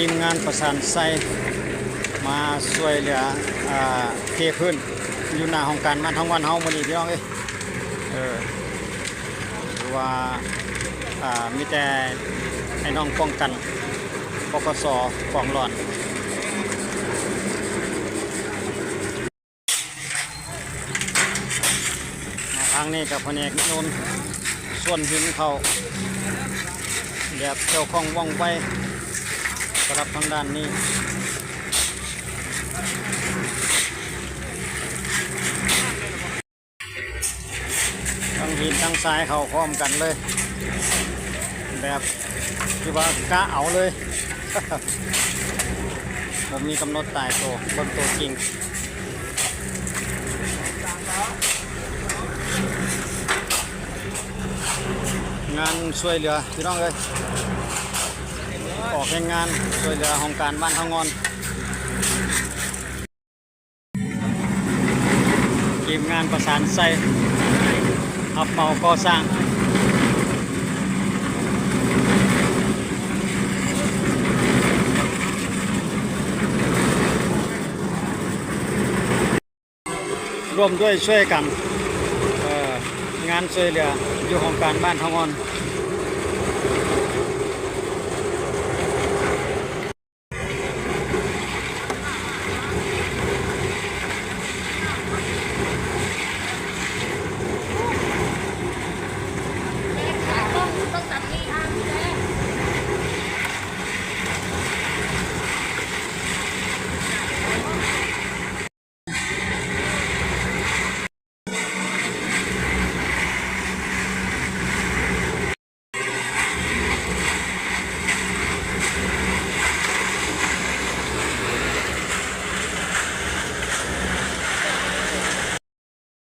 ทีมงานประสานไซมาช่วยเหลือเทพื้นอยู่หน้าห้องการบ้านทั้งวันเฮามื้อนี้พี่น้องหรือว่ามีแต่ให้น้องป้องกันปกสกองร้อนทางนี้กับแผนกโยนส่วนหินเขาแบบเจ้าของว่องไวสำหรับทางด้านนี้ทั้งหินทั้งทรายเขาพร้อมกันเลยแบบที่ว่ากะเอาเลย ผมมีกำหนดตายตัวบนตัวจริงงานช่วยเหลือพี่น้องเลยออกแข่งงานช่วยเหลือโครงการบ้านทางงอนทีมงานประสานไซอับเมาก่อสร้างร่วมด้วยช่วยกันงานช่วยเหลืออยู่โครงการบ้านทางงอน